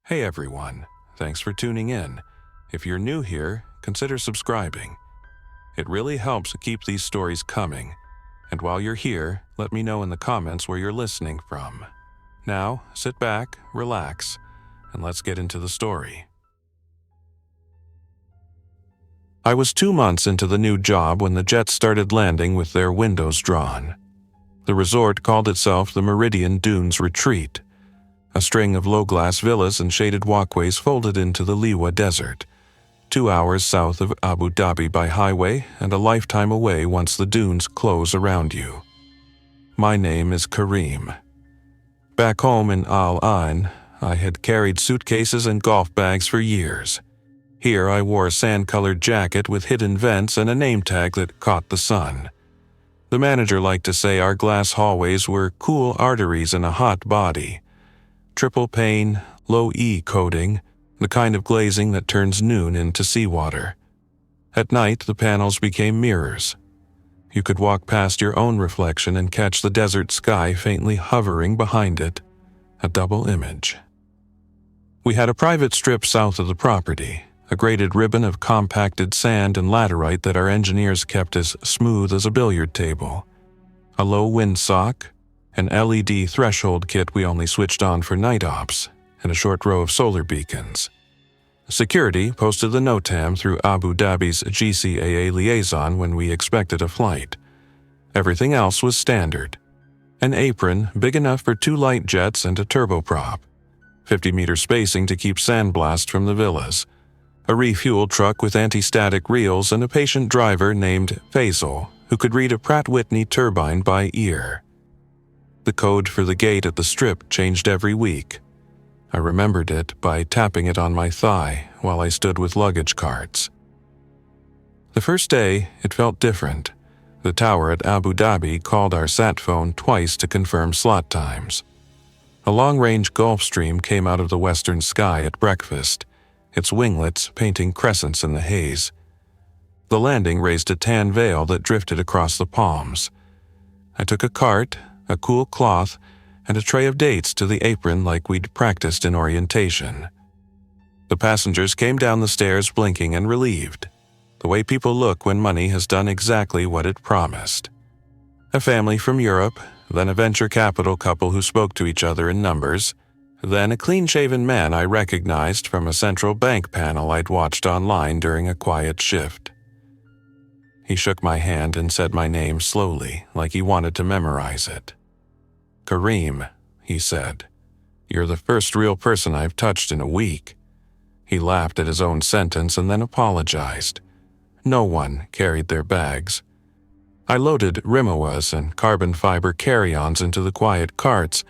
Hey everyone, thanks for tuning in. If you're new here, consider subscribing. It really helps keep these stories coming. And while you're here, let me know in the comments where you're listening from. Now, sit back, relax, and let's get into the story. I was 2 months into the new job when the jets started landing with their windows drawn. The resort called itself the Meridian Dunes Retreat, a string of low-glass villas and shaded walkways folded into the Liwa Desert, 2 hours south of Abu Dhabi by highway and a lifetime away once the dunes close around you. My name is Kareem. Back home in Al Ain, I had carried suitcases and golf bags for years. Here I wore a sand-colored jacket with hidden vents and a name tag that caught the sun. The manager liked to say our glass hallways were cool arteries in a hot body. Triple pane, low E coating, the kind of glazing that turns noon into seawater. At night, the panels became mirrors. You could walk past your own reflection and catch the desert sky faintly hovering behind it, a double image. We had a private strip south of the property, a graded ribbon of compacted sand and laterite that our engineers kept as smooth as a billiard table, a low windsock, an LED threshold kit we only switched on for night ops, and a short row of solar beacons. Security posted the NOTAM through Abu Dhabi's GCAA liaison when we expected a flight. Everything else was standard. An apron big enough for 2 light jets and a turboprop, 50-meter spacing to keep sandblast from the villas, a refuel truck with anti-static reels and a patient driver named Faisal who could read a Pratt Whitney turbine by ear. The code for the gate at the strip changed every week. I remembered it by tapping it on my thigh while I stood with luggage carts. The first day, it felt different. The tower at Abu Dhabi called our sat phone twice to confirm slot times. A long-range Gulfstream came out of the western sky at breakfast, its winglets painting crescents in the haze. The landing raised a tan veil that drifted across the palms. I took a cart, a cool cloth, and a tray of dates to the apron like we'd practiced in orientation. The passengers came down the stairs blinking and relieved, the way people look when money has done exactly what it promised. A family from Europe, then a venture capital couple who spoke to each other in numbers, then a clean-shaven man I recognized from a central bank panel I'd watched online during a quiet shift. He shook my hand and said my name slowly, like he wanted to memorize it. "Kareem," he said. "You're the first real person I've touched in a week." He laughed at his own sentence and then apologized. No one carried their bags. I loaded Rimawas and carbon fiber carry-ons into the quiet carts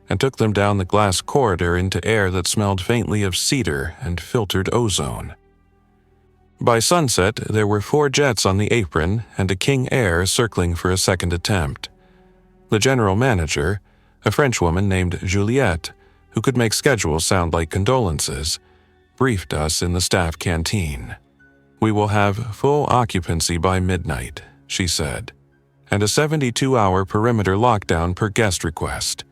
and took them down the glass corridor into air that smelled faintly of cedar and filtered ozone. By sunset, there were 4 jets on the apron and a King Air circling for a second attempt. The general manager, a Frenchwoman named Juliette, who could make schedules sound like condolences, briefed us in the staff canteen. "We will have full occupancy by midnight," she said, "and a 72-hour perimeter lockdown per guest request.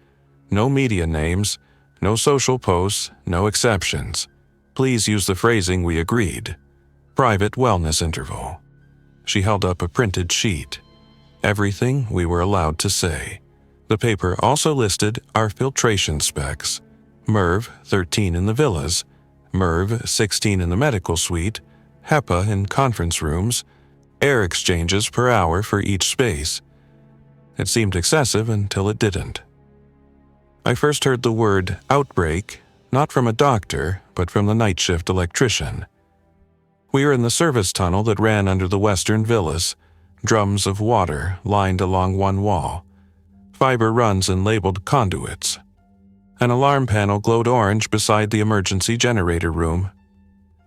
No media names, no social posts, no exceptions. Please use the phrasing we agreed. Private wellness interval." She held up a printed sheet. Everything we were allowed to say. The paper also listed our filtration specs: MERV 13 in the villas, MERV 16 in the medical suite, HEPA in conference rooms, air exchanges per hour for each space. It seemed excessive until it didn't. I first heard the word outbreak, not from a doctor, but from the night shift electrician. We were in the service tunnel that ran under the western villas, drums of water lined along one wall, fiber runs and labeled conduits. An alarm panel glowed orange beside the emergency generator room.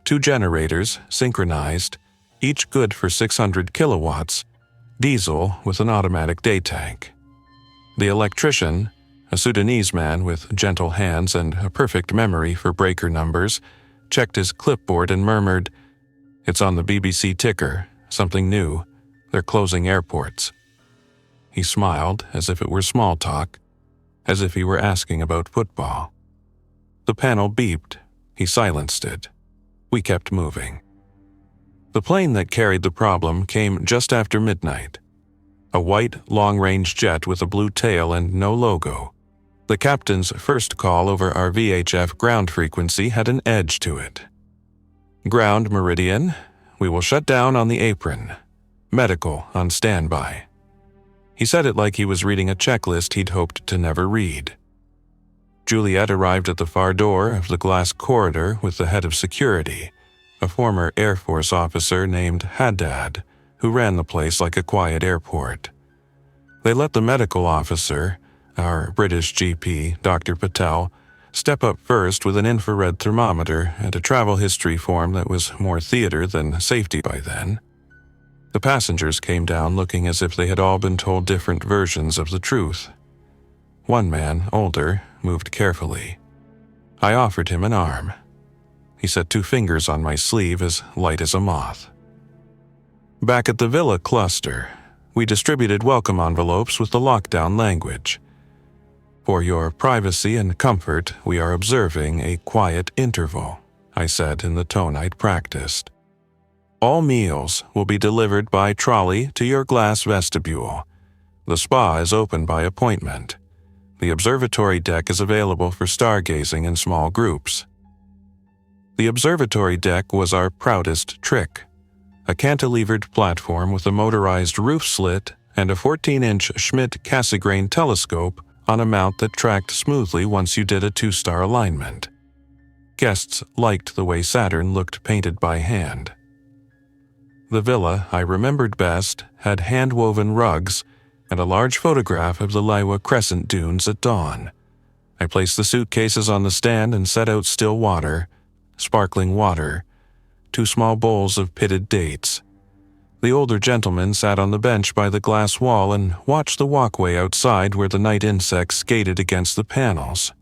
2 generators, synchronized, each good for 600 kilowatts, diesel with an automatic day tank. The electrician, a Sudanese man with gentle hands and a perfect memory for breaker numbers, checked his clipboard and murmured, "It's on the BBC ticker, something new. They're closing airports." He smiled as if it were small talk, as if he were asking about football. The panel beeped, He silenced it. We kept moving. The plane that carried the problem came just after midnight. A white, long-range jet with a blue tail and no logo. The captain's first call over our VHF ground frequency had an edge to it. "Ground, Meridian. We will shut down on the apron. Medical on standby." He said it like he was reading a checklist he'd hoped to never read. Juliet arrived at the far door of the glass corridor with the head of security, a former Air Force officer named Haddad, who ran the place like a quiet airport. They let the medical officer, our British GP, Dr. Patel, step up first with an infrared thermometer and a travel history form that was more theater than safety by then. The passengers came down looking as if they had all been told different versions of the truth. One man, older, moved carefully. I offered him an arm. He set 2 fingers on my sleeve as light as a moth. Back at the villa cluster, we distributed welcome envelopes with the lockdown language. "For your privacy and comfort, we are observing a quiet interval," I said in the tone I'd practiced. "All meals will be delivered by trolley to your glass vestibule. The spa is open by appointment. The observatory deck is available for stargazing in small groups." The observatory deck was our proudest trick. A cantilevered platform with a motorized roof slit and a 14-inch Schmidt-Cassegrain telescope on a mount that tracked smoothly once you did a 2-star alignment. Guests liked the way Saturn looked painted by hand. The villa I remembered best had hand-woven rugs and a large photograph of the Liwa Crescent Dunes at dawn. I placed the suitcases on the stand and set out still water, sparkling water, 2 small bowls of pitted dates. The older gentleman sat on the bench by the glass wall and watched the walkway outside where the night insects skated against the panels.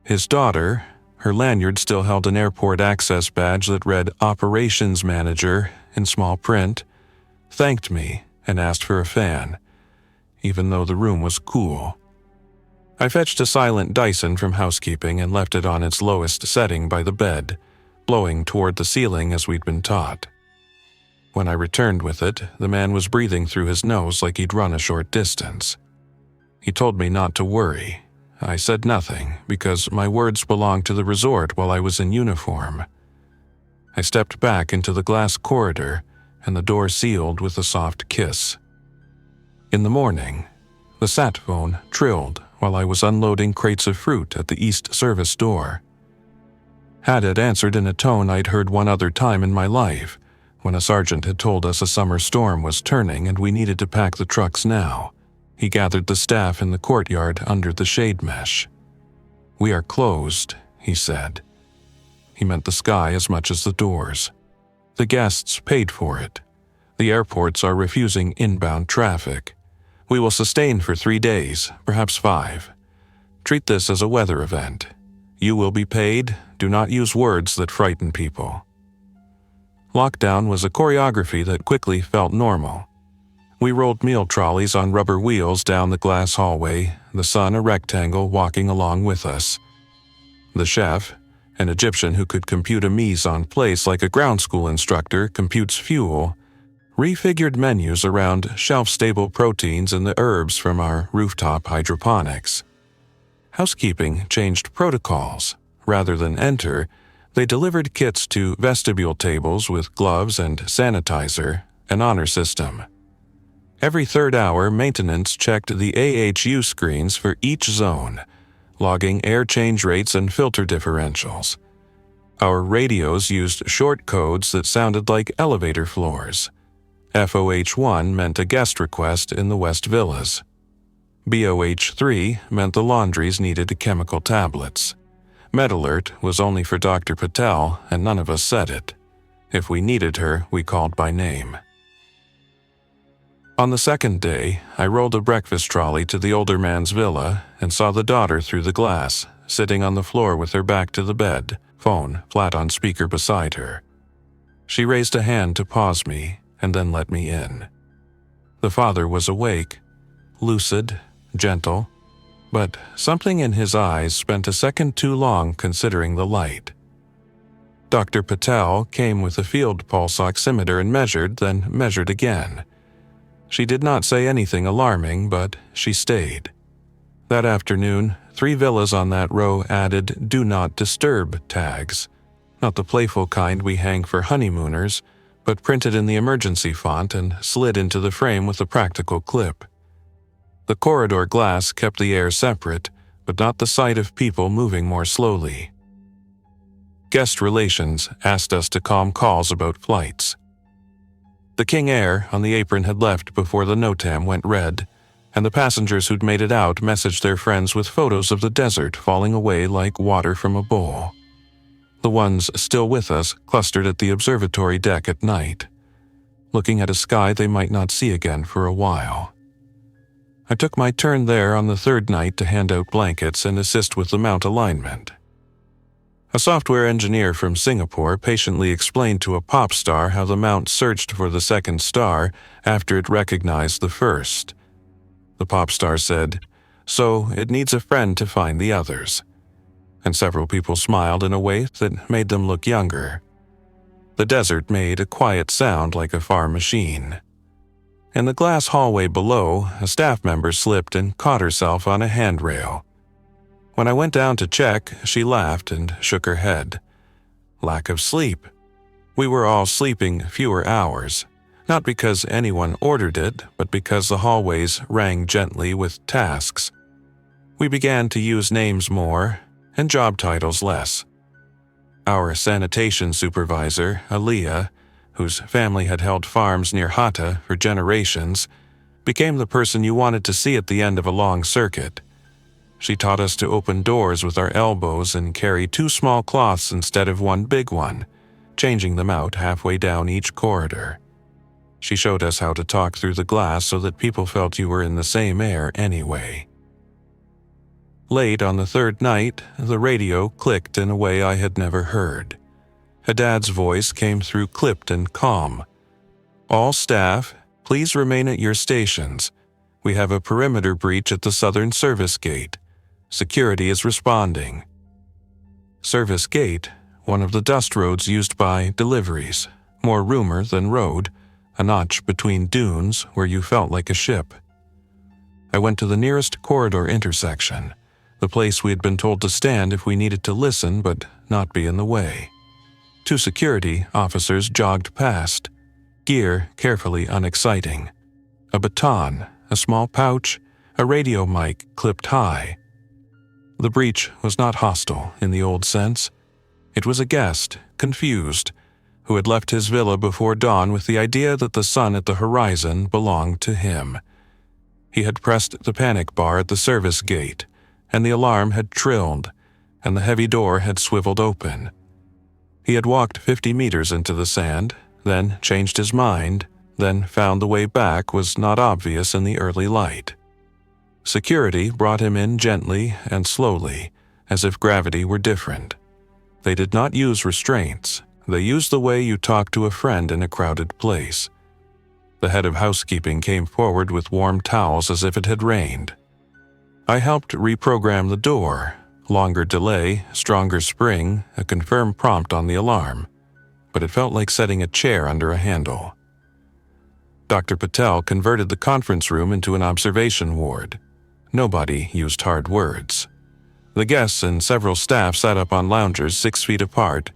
His daughter, her lanyard still held an airport access badge that read Operations Manager in small print, thanked me and asked for a fan, even though the room was cool. I fetched a silent Dyson from housekeeping and left it on its lowest setting by the bed, blowing toward the ceiling as we'd been taught. When I returned with it, the man was breathing through his nose like he'd run a short distance. He told me not to worry. I said nothing, because my words belonged to the resort while I was in uniform. I stepped back into the glass corridor, and the door sealed with a soft kiss. In the morning, the sat phone trilled while I was unloading crates of fruit at the East Service door. Haddad answered in a tone I'd heard one other time in my life, when a sergeant had told us a summer storm was turning and we needed to pack the trucks now. He gathered the staff in the courtyard under the shade mesh. "We are closed," he said. He meant the sky as much as the doors. The guests paid for it. The airports are refusing inbound traffic. We will sustain for 3 days, perhaps 5. Treat this as a weather event. You will be paid. Do not use words that frighten people. Lockdown was a choreography that quickly felt normal. We rolled meal trolleys on rubber wheels down the glass hallway, the sun a rectangle walking along with us. The chef, an Egyptian who could compute a mise en place like a ground school instructor computes fuel, refigured menus around shelf-stable proteins and the herbs from our rooftop hydroponics. Housekeeping changed protocols. Rather than enter, they delivered kits to vestibule tables with gloves and sanitizer, an honor system. Every 3rd hour, maintenance checked the AHU screens for each zone, logging air change rates and filter differentials. Our radios used short codes that sounded like elevator floors. FOH1 meant a guest request in the West Villas. BOH3 meant the laundries needed chemical tablets. MedAlert was only for Dr. Patel, and none of us said it. If we needed her, we called by name. On the 2nd day, I rolled a breakfast trolley to the older man's villa and saw the daughter through the glass, sitting on the floor with her back to the bed, phone flat on speaker beside her. She raised a hand to pause me and then let me in. The father was awake, lucid, gentle, but something in his eyes spent a second too long considering the light. Dr. Patel came with a field pulse oximeter and measured, then measured again. She did not say anything alarming, but she stayed. That afternoon, 3 villas on that row added "Do Not Disturb" tags. Not the playful kind we hang for honeymooners, but printed in the emergency font and slid into the frame with a practical clip. The corridor glass kept the air separate, but not the sight of people moving more slowly. Guest relations asked us to calm calls about flights. The King Air on the apron had left before the NOTAM went red, and the passengers who'd made it out messaged their friends with photos of the desert falling away like water from a bowl. The ones still with us clustered at the observatory deck at night, looking at a sky they might not see again for a while. I took my turn there on the 3rd night to hand out blankets and assist with the mount alignment. A software engineer from Singapore patiently explained to a pop star how the mount searched for the 2nd star after it recognized the 1st. The pop star said, "So it needs a friend to find the others." And several people smiled in a way that made them look younger. The desert made a quiet sound like a farm machine. In the glass hallway below, a staff member slipped and caught herself on a handrail. When I went down to check, she laughed and shook her head. Lack of sleep. We were all sleeping fewer hours, not because anyone ordered it, but because the hallways rang gently with tasks. We began to use names more and job titles less. Our sanitation supervisor, Aaliyah, whose family had held farms near Hatta for generations, became the person you wanted to see at the end of a long circuit. She taught us to open doors with our elbows and carry 2 small cloths instead of 1 big one, changing them out halfway down each corridor. She showed us how to talk through the glass so that people felt you were in the same air anyway. Late on the 3rd night, the radio clicked in a way I had never heard. Haddad's voice came through clipped and calm. "All staff, please remain at your stations. We have a perimeter breach at the southern service gate. Security is responding." Service gate, one of the dust roads used by deliveries, more rumor than road, a notch between dunes where you felt like a ship. I went to the nearest corridor intersection, the place we had been told to stand if we needed to listen but not be in the way. 2 security officers jogged past, gear carefully unexciting. A baton, a small pouch, a radio mic clipped high. The breach was not hostile in the old sense. It was a guest, confused, who had left his villa before dawn with the idea that the sun at the horizon belonged to him. He had pressed the panic bar at the service gate, and the alarm had trilled, and the heavy door had swiveled open. He had walked 50 meters into the sand, then changed his mind, then found the way back was not obvious in the early light. Security brought him in gently and slowly, as if gravity were different. They did not use restraints. They used the way you talk to a friend in a crowded place. The head of housekeeping came forward with warm towels as if it had rained. I helped reprogram the door. Longer delay, stronger spring, a confirmed prompt on the alarm. But it felt like setting a chair under a handle. Dr. Patel converted the conference room into an observation ward. Nobody used hard words. The guests and several staff sat up on loungers 6 feet apart,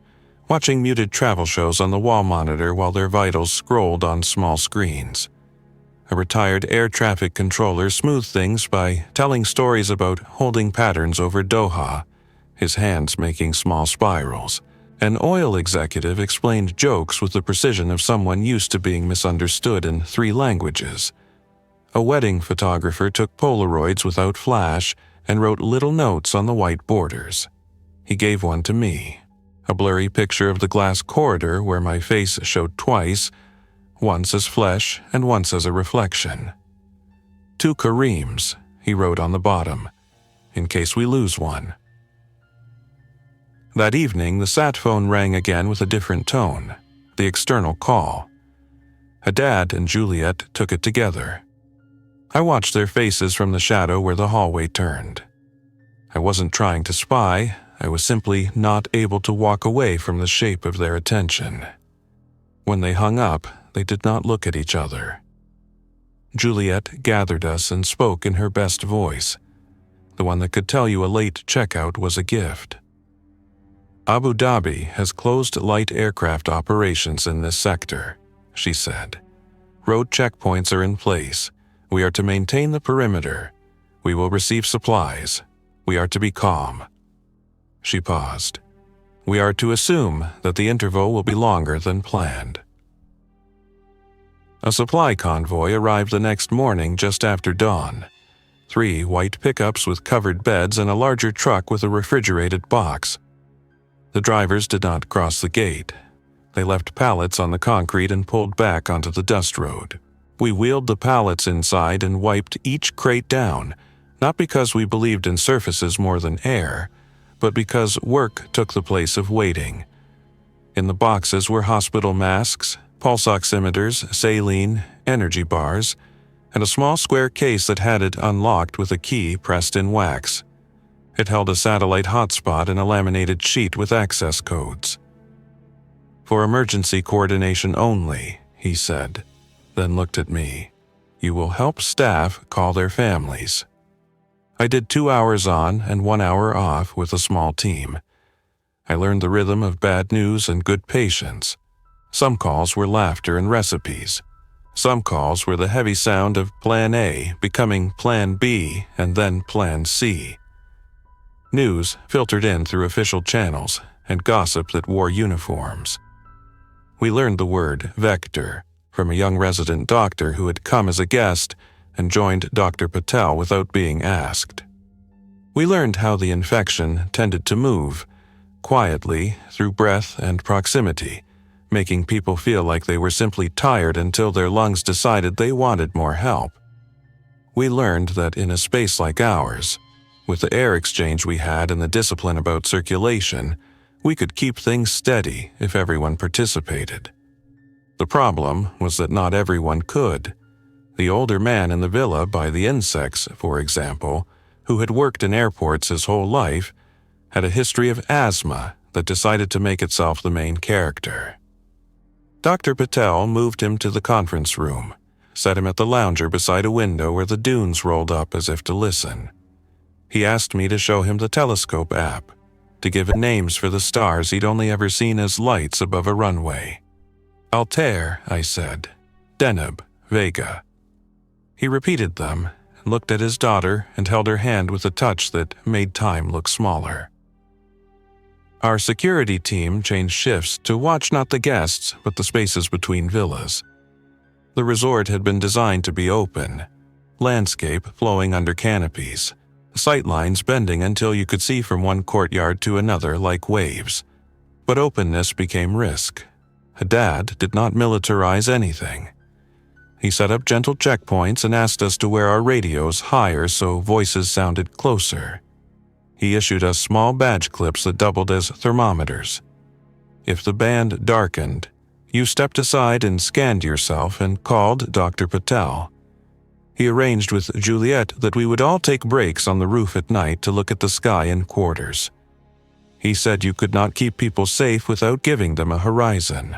watching muted travel shows on the wall monitor while their vitals scrolled on small screens. A retired air traffic controller smoothed things by telling stories about holding patterns over Doha, his hands making small spirals. An oil executive explained jokes with the precision of someone used to being misunderstood in 3 languages. A wedding photographer took Polaroids without flash and wrote little notes on the white borders. He gave one to me, a blurry picture of the glass corridor where my face showed twice, once as flesh and once as a reflection. "To Kareem's," he wrote on the bottom, "in case we lose one." That evening, the sat phone rang again with a different tone, the external call. Haddad and Juliet took it together. I watched their faces from the shadow where the hallway turned. I wasn't trying to spy, I was simply not able to walk away from the shape of their attention. When they hung up, they did not look at each other. Juliet gathered us and spoke in her best voice, the one that could tell you a late checkout was a gift. Abu Dhabi has closed light aircraft operations in this sector, she said. Road checkpoints are in place. We are to maintain the perimeter. We will receive supplies. We are to be calm. She paused. We are to assume that the interval will be longer than planned. A supply convoy arrived the next morning just after dawn. 3 white pickups with covered beds and a larger truck with a refrigerated box. The drivers did not cross the gate. They left pallets on the concrete and pulled back onto the dust road. We wheeled the pallets inside and wiped each crate down, not because we believed in surfaces more than air, but because work took the place of waiting. In the boxes were hospital masks, pulse oximeters, saline, energy bars, and a small square case that had it unlocked with a key pressed in wax. It held a satellite hotspot and a laminated sheet with access codes. For emergency coordination only, he said, then looked at me. You will help staff call their families. I did 2 hours on and 1 hour off with a small team. I learned the rhythm of bad news and good patience. Some calls were laughter and recipes. Some calls were the heavy sound of Plan A becoming Plan B and then Plan C. News filtered in through official channels and gossip that wore uniforms. We learned the word vector from a young resident doctor who had come as a guest and joined Dr. Patel without being asked. We learned how the infection tended to move, quietly through breath and proximity, making people feel like they were simply tired until their lungs decided they wanted more help. We learned that in a space like ours, with the air exchange we had and the discipline about circulation, we could keep things steady if everyone participated. The problem was that not everyone could. The older man in the villa by the insects, for example, who had worked in airports his whole life, had a history of asthma that decided to make itself the main character. Dr. Patel moved him to the conference room, set him at the lounger beside a window where the dunes rolled up as if to listen. He asked me to show him the telescope app, to give it names for the stars he'd only ever seen as lights above a runway. Altair, I said. Deneb, Vega. He repeated them, and looked at his daughter and held her hand with a touch that made time look smaller. Our security team changed shifts to watch not the guests, but the spaces between villas. The resort had been designed to be open, landscape flowing under canopies, sightlines bending until you could see from one courtyard to another like waves. But openness became risk. Haddad did not militarize anything. He set up gentle checkpoints and asked us to wear our radios higher so voices sounded closer. He issued us small badge clips that doubled as thermometers. If the band darkened, you stepped aside and scanned yourself and called Dr. Patel. He arranged with Juliet that we would all take breaks on the roof at night to look at the sky in quarters. He said you could not keep people safe without giving them a horizon.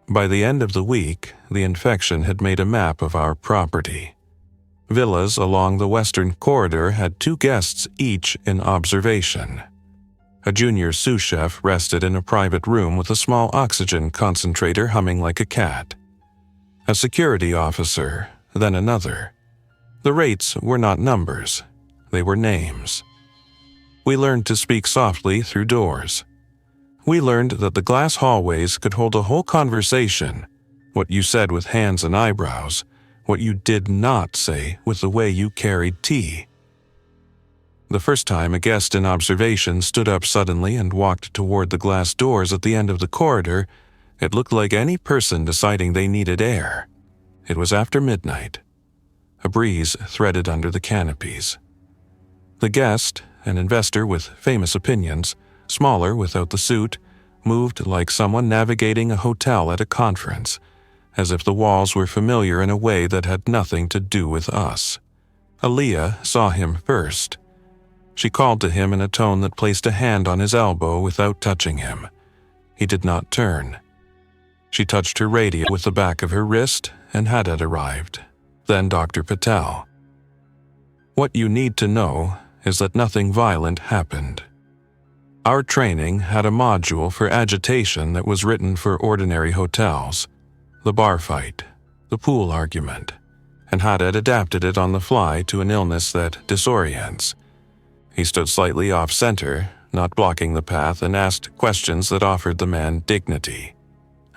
By the end of the week, the infection had made a map of our property. Villas along the western corridor had 2 guests each in observation. A junior sous chef rested in a private room with a small oxygen concentrator humming like a cat. A security officer, then another. The rates were not numbers, they were names. We learned to speak softly through doors. We learned that the glass hallways could hold a whole conversation, what you said with hands and eyebrows, what you did not say with the way you carried tea. The first time a guest in observation stood up suddenly and walked toward the glass doors at the end of the corridor, it looked like any person deciding they needed air. It was after midnight. A breeze threaded under the canopies. The guest, an investor with famous opinions, smaller without the suit, moved like someone navigating a hotel at a conference, as if the walls were familiar in a way that had nothing to do with us. Aaliyah saw him first. She called to him in a tone that placed a hand on his elbow without touching him. He did not turn. She touched her radio with the back of her wrist, and Haddad arrived. Then Dr. Patel. What you need to know is that nothing violent happened. Our training had a module for agitation that was written for ordinary hotels, the bar fight, the pool argument, and Haddad adapted it on the fly to an illness that disorients. He stood slightly off-center, not blocking the path, and asked questions that offered the man dignity.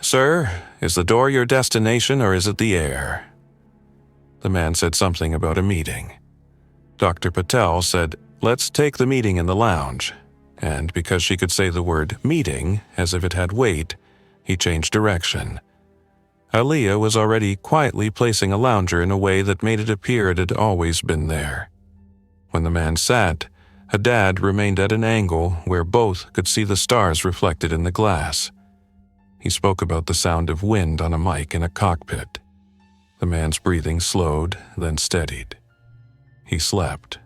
"Sir, is the door your destination or is it the air?" The man said something about a meeting. Dr. Patel said, "Let's take the meeting in the lounge," and because she could say the word meeting as if it had weight, he changed direction. Aliyah was already quietly placing a lounger in a way that made it appear it had always been there. When the man sat, Haddad remained at an angle where both could see the stars reflected in the glass. He spoke about the sound of wind on a mic in a cockpit. The man's breathing slowed, then steadied. He slept.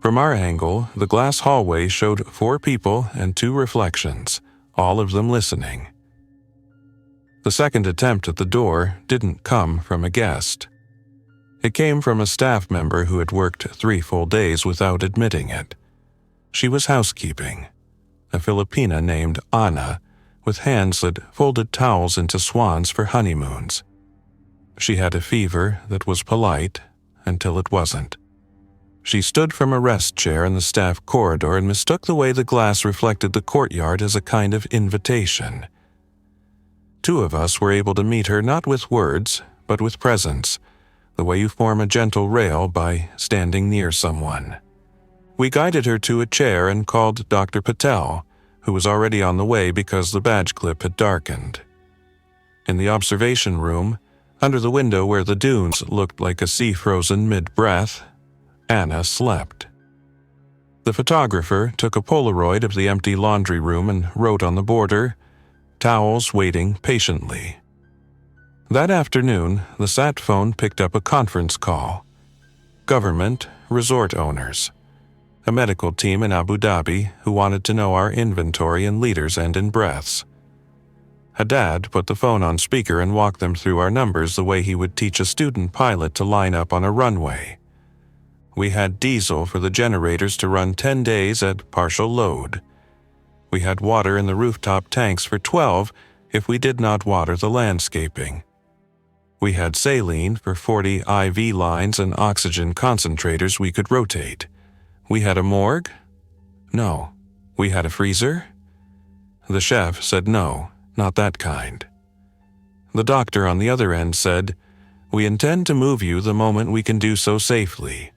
From our angle, the glass hallway showed 4 people and 2 reflections, all of them listening. The second attempt at the door didn't come from a guest. It came from a staff member who had worked 3 full days without admitting it. She was housekeeping, a Filipina named Ana, with hands that folded towels into swans for honeymoons. She had a fever that was polite until it wasn't. She stood from a rest chair in the staff corridor and mistook the way the glass reflected the courtyard as a kind of invitation. 2 of us were able to meet her not with words, but with presence, the way you form a gentle rail by standing near someone. We guided her to a chair and called Dr. Patel, who was already on the way because the badge clip had darkened. In the observation room, under the window where the dunes looked like a sea frozen mid-breath, Anna slept. The photographer took a Polaroid of the empty laundry room and wrote on the border, "Towels waiting patiently." That afternoon, the sat phone picked up a conference call. Government, resort owners, a medical team in Abu Dhabi who wanted to know our inventory in liters and in breaths. Haddad put the phone on speaker and walked them through our numbers the way he would teach a student pilot to line up on a runway. We had diesel for the generators to run 10 days at partial load. We had water in the rooftop tanks for 12 if we did not water the landscaping. We had saline for 40 IV lines and oxygen concentrators we could rotate. We had a morgue? No. We had a freezer? The chef said no, not that kind. The doctor on the other end said, "We intend to move you the moment we can do so safely."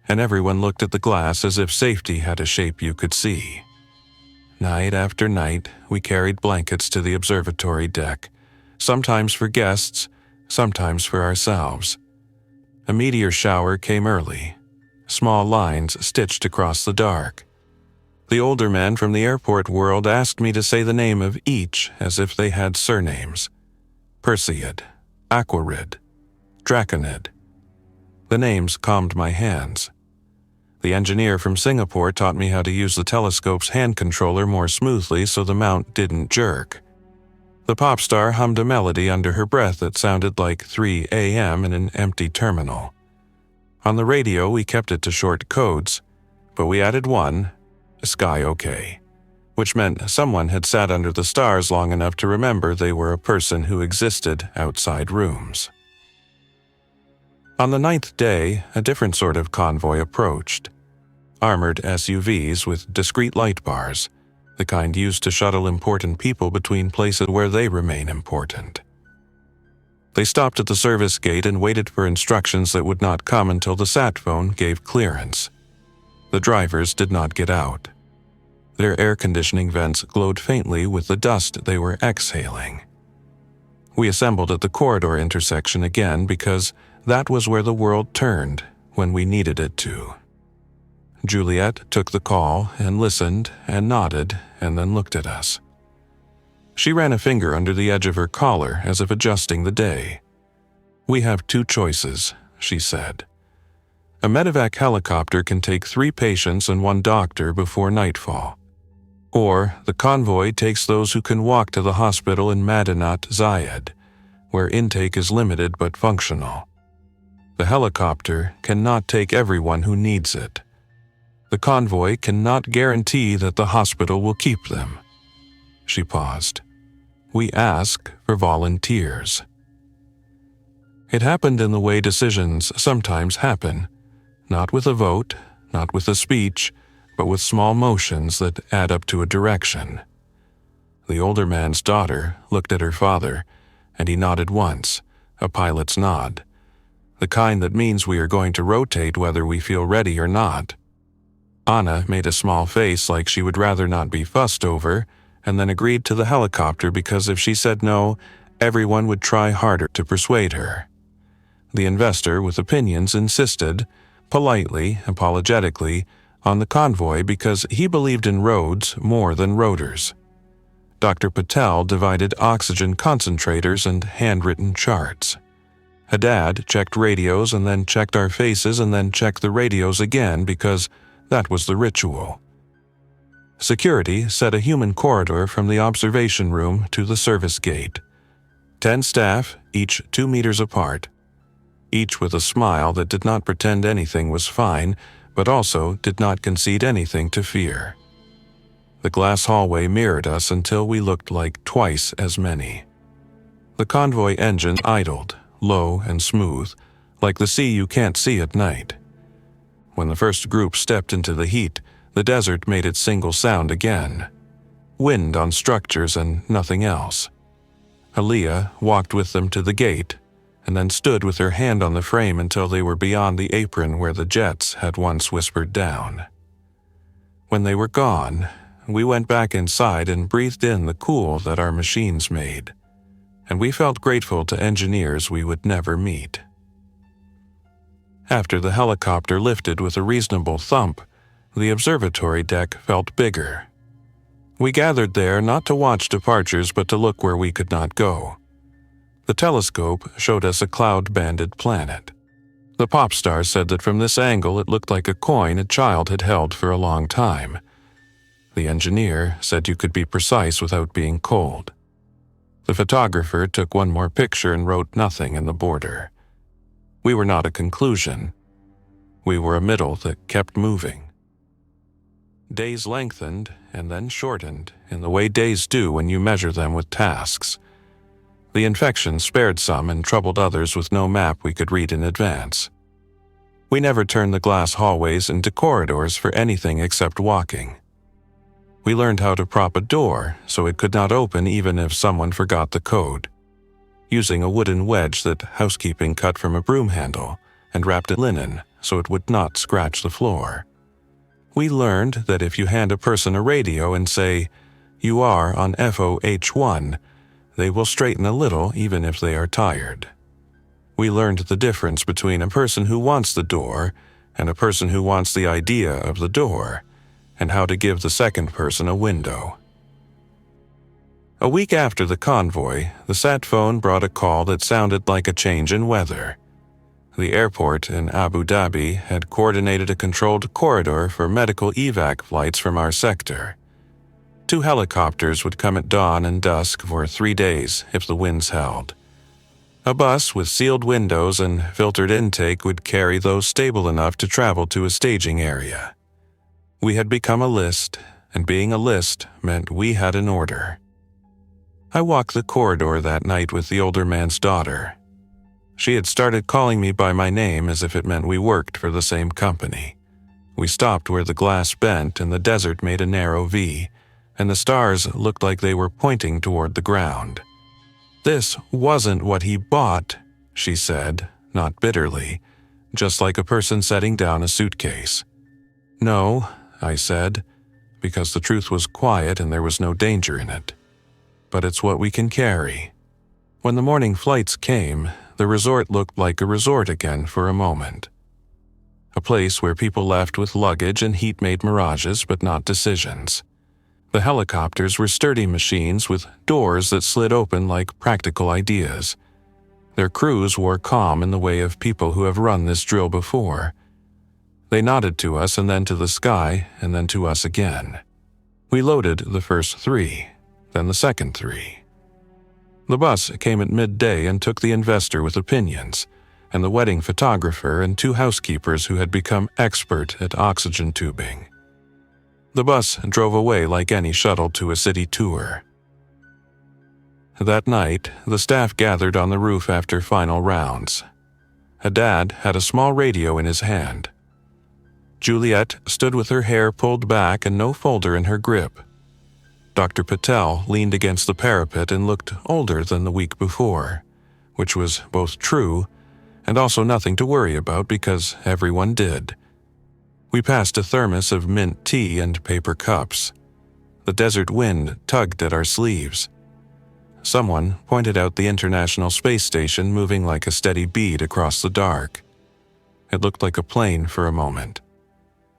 And everyone looked at the glass as if safety had a shape you could see. Night after night, we carried blankets to the observatory deck, sometimes for guests, sometimes for ourselves. A meteor shower came early, small lines stitched across the dark. The older man from the airport world asked me to say the name of each as if they had surnames. Perseid, Aquarid, Draconid. The names calmed my hands. The engineer from Singapore taught me how to use the telescope's hand controller more smoothly so the mount didn't jerk. The pop star hummed a melody under her breath that sounded like 3 a.m. in an empty terminal. On the radio, we kept it to short codes, but we added one, "Sky OK," which meant someone had sat under the stars long enough to remember they were a person who existed outside rooms. On the 9th day, a different sort of convoy approached. Armored SUVs with discrete light bars, the kind used to shuttle important people between places where they remain important. They stopped at the service gate and waited for instructions that would not come until the sat phone gave clearance. The drivers did not get out. Their air conditioning vents glowed faintly with the dust they were exhaling. We assembled at the corridor intersection again because that was where the world turned when we needed it to. Juliet took the call and listened and nodded and then looked at us. She ran a finger under the edge of her collar as if adjusting the day. "We have 2 choices," she said. A medevac helicopter can take 3 patients and 1 doctor before nightfall. Or the convoy takes those who can walk to the hospital in Madinat Zayed, where intake is limited but functional. The helicopter cannot take everyone who needs it. The convoy cannot guarantee that the hospital will keep them. She paused. We ask for volunteers. It happened in the way decisions sometimes happen, not with a vote, not with a speech, but with small motions that add up to a direction. The older man's daughter looked at her father, and he nodded once, a pilot's nod, the kind that means we are going to rotate whether we feel ready or not. Anna made a small face like she would rather not be fussed over, and then agreed to the helicopter because if she said no, everyone would try harder to persuade her. The investor with opinions insisted, politely, apologetically, on the convoy because he believed in roads more than roaders. Dr. Patel divided oxygen concentrators and handwritten charts. Haddad checked radios and then checked our faces and then checked the radios again because that was the ritual. Security set a human corridor from the observation room to the service gate. 10 staff, each 2 meters apart. Each with a smile that did not pretend anything was fine, but also did not concede anything to fear. The glass hallway mirrored us until we looked like twice as many. The convoy engine idled, low and smooth, like the sea you can't see at night. When the first group stepped into the heat, the desert made its single sound again. Wind on structures and nothing else. Aaliyah walked with them to the gate, and then stood with her hand on the frame until they were beyond the apron where the jets had once whispered down. When they were gone, we went back inside and breathed in the cool that our machines made, and we felt grateful to engineers we would never meet. After the helicopter lifted with a reasonable thump, the observatory deck felt bigger. We gathered there not to watch departures but to look where we could not go. The telescope showed us a cloud-banded planet. The pop star said that from this angle it looked like a coin a child had held for a long time. The engineer said you could be precise without being cold. The photographer took one more picture and wrote nothing in the border. We were not a conclusion. We were a middle that kept moving. Days lengthened and then shortened in the way days do when you measure them with tasks. The infection spared some and troubled others with no map we could read in advance. We never turned the glass hallways into corridors for anything except walking. We learned how to prop a door so it could not open even if someone forgot the code, using a wooden wedge that housekeeping cut from a broom handle and wrapped in linen so it would not scratch the floor. We learned that if you hand a person a radio and say, "You are on FOH1, they will straighten a little even if they are tired. We learned the difference between a person who wants the door and a person who wants the idea of the door, and how to give the second person a window. A week after the convoy, the sat phone brought a call that sounded like a change in weather. The airport in Abu Dhabi had coordinated a controlled corridor for medical evac flights from our sector. 2 helicopters would come at dawn and dusk for 3 days if the winds held. A bus with sealed windows and filtered intake would carry those stable enough to travel to a staging area. We had become a list, and being a list meant we had an order. I walked the corridor that night with the older man's daughter. She had started calling me by my name as if it meant we worked for the same company. We stopped where the glass bent and the desert made a narrow V, and the stars looked like they were pointing toward the ground. "This wasn't what he bought," she said, not bitterly, just like a person setting down a suitcase. "No," I said, because the truth was quiet and there was no danger in it. "But it's what we can carry." When the morning flights came, the resort looked like a resort again for a moment. A place where people left with luggage and heat made mirages but not decisions. The helicopters were sturdy machines with doors that slid open like practical ideas. Their crews wore calm in the way of people who have run this drill before. They nodded to us and then to the sky and then to us again. We loaded the first 3, then the second 3. The bus came at midday and took the investor with opinions, and the wedding photographer and 2 housekeepers who had become expert at oxygen tubing. The bus drove away like any shuttle to a city tour. That night, the staff gathered on the roof after final rounds. Haddad had a small radio in his hand. Juliet stood with her hair pulled back and no folder in her grip. Dr. Patel leaned against the parapet and looked older than the week before, which was both true and also nothing to worry about because everyone did. We passed a thermos of mint tea and paper cups. The desert wind tugged at our sleeves. Someone pointed out the International Space Station moving like a steady bead across the dark. It looked like a plane for a moment,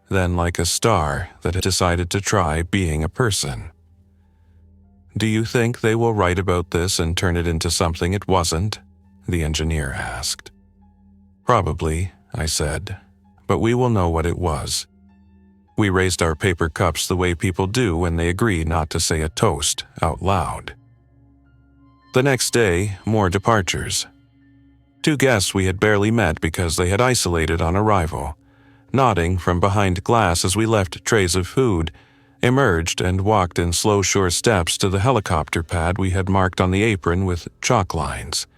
then like a star that had decided to try being a person. "Do you think they will write about this and turn it into something it wasn't?" the engineer asked. "Probably," I said, "but we will know what it was." We raised our paper cups the way people do when they agree not to say a toast out loud. The next day, more departures. 2 guests we had barely met because they had isolated on arrival, nodding from behind glass as we left trays of food, emerged and walked in slow, sure steps to the helicopter pad we had marked on the apron with chalk lines.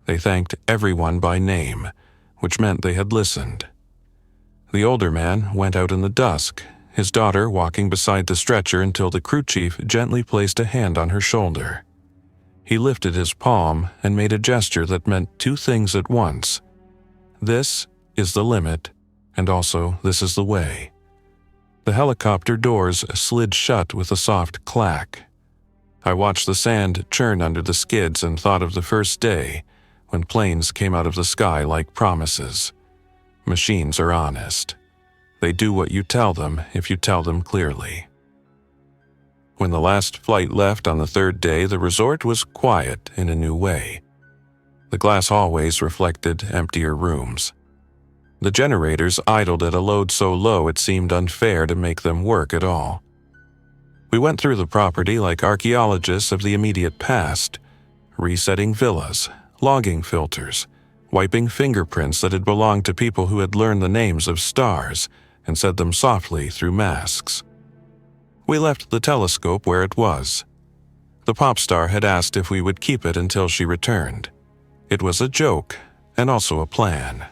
They thanked everyone by name, which meant they had listened. The older man went out in the dusk, his daughter walking beside the stretcher until the crew chief gently placed a hand on her shoulder. He lifted his palm and made a gesture that meant 2 things at once. This is the limit, and also this is the way. The helicopter doors slid shut with a soft clack. I watched the sand churn under the skids and thought of the first day, when planes came out of the sky like promises. Machines are honest. They do what you tell them if you tell them clearly. When the last flight left on the 3rd day, the resort was quiet in a new way. The glass hallways reflected emptier rooms. The generators idled at a load so low it seemed unfair to make them work at all. We went through the property like archaeologists of the immediate past, resetting villas, logging filters, wiping fingerprints that had belonged to people who had learned the names of stars and said them softly through masks. We left the telescope where it was. The pop star had asked if we would keep it until she returned. It was a joke and also a plan.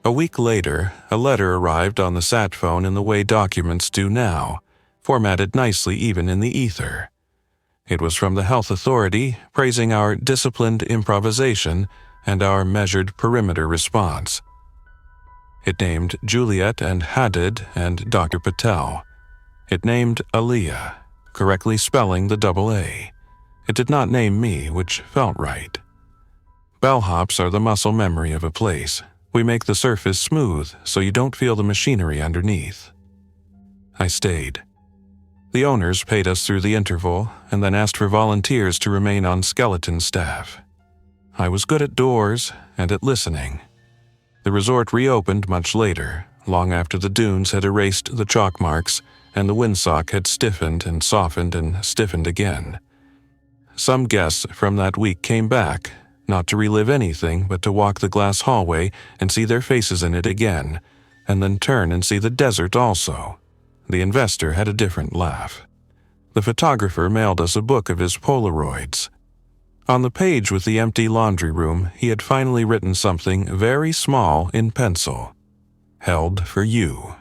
A week later, a letter arrived on the sat phone in the way documents do now, formatted nicely even in the ether. It was from the health authority, praising our disciplined improvisation and our measured perimeter response. It named Juliet and Haddad and Dr. Patel. It named Aliyah, correctly spelling the double A. It did not name me, which felt right. Bellhops are the muscle memory of a place. We make the surface smooth so you don't feel the machinery underneath. I stayed. The owners paid us through the interval and then asked for volunteers to remain on skeleton staff. I was good at doors and at listening. The resort reopened much later, long after the dunes had erased the chalk marks and the windsock had stiffened and softened and stiffened again. Some guests from that week came back, not to relive anything but to walk the glass hallway and see their faces in it again, and then turn and see the desert also. The investor had a different laugh. The photographer mailed us a book of his Polaroids. On the page with the empty laundry room, he had finally written something very small in pencil. Held for you.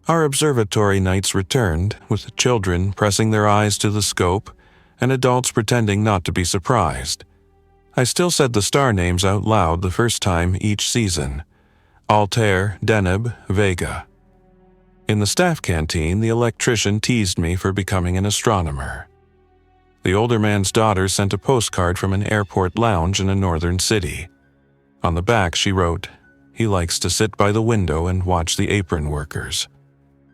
Our observatory nights returned, with children pressing their eyes to the scope and adults pretending not to be surprised. I still said the star names out loud the first time each season. Altair, Deneb, Vega. In the staff canteen, the electrician teased me for becoming an astronomer. The older man's daughter sent a postcard from an airport lounge in a northern city. On the back she wrote, "He likes to sit by the window and watch the apron workers.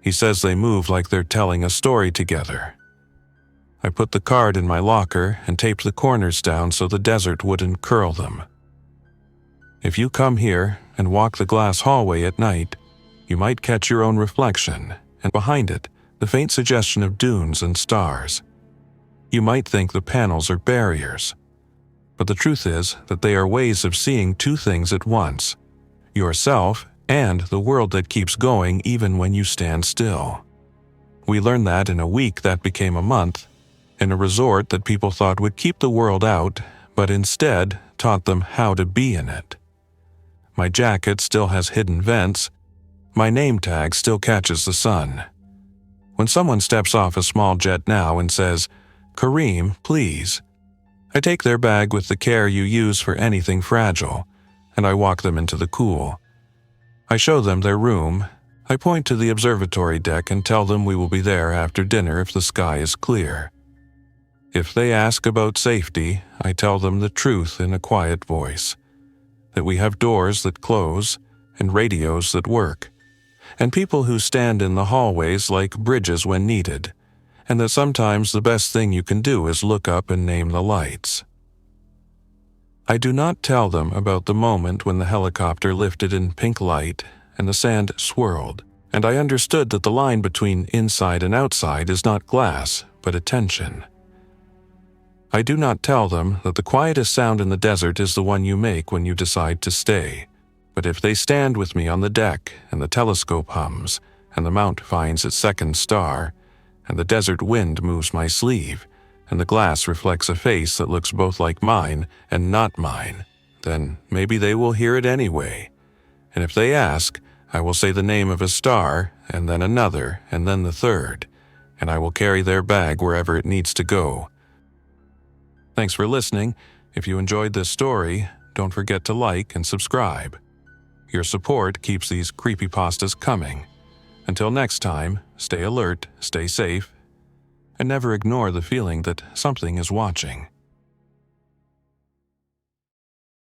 He says they move like they're telling a story together." I put the card in my locker and taped the corners down so the desert wouldn't curl them. "If you come here, and walk the glass hallway at night, you might catch your own reflection, and behind it, the faint suggestion of dunes and stars. You might think the panels are barriers, but the truth is that they are ways of seeing two things at once: yourself and the world that keeps going even when you stand still. We learned that in a week that became a month, in a resort that people thought would keep the world out, but instead taught them how to be in it. My jacket still has hidden vents. My name tag still catches the sun. When someone steps off a small jet now and says, "Kareem, please," I take their bag with the care you use for anything fragile, and I walk them into the cool. I show them their room. I point to the observatory deck and tell them we will be there after dinner if the sky is clear. If they ask about safety, I tell them the truth in a quiet voice, that we have doors that close and radios that work, and people who stand in the hallways like bridges when needed, and that sometimes the best thing you can do is look up and name the lights. I do not tell them about the moment when the helicopter lifted in pink light and the sand swirled, and I understood that the line between inside and outside is not glass, but attention. I do not tell them that the quietest sound in the desert is the one you make when you decide to stay, but if they stand with me on the deck and the telescope hums and the mount finds its second star and the desert wind moves my sleeve and the glass reflects a face that looks both like mine and not mine, then maybe they will hear it anyway. And if they ask, I will say the name of a star and then another and then the third, and I will carry their bag wherever it needs to go. Thanks for listening. If you enjoyed this story, don't forget to like and subscribe. Your support keeps these creepypastas coming. Until next time, stay alert, stay safe, and never ignore the feeling that something is watching.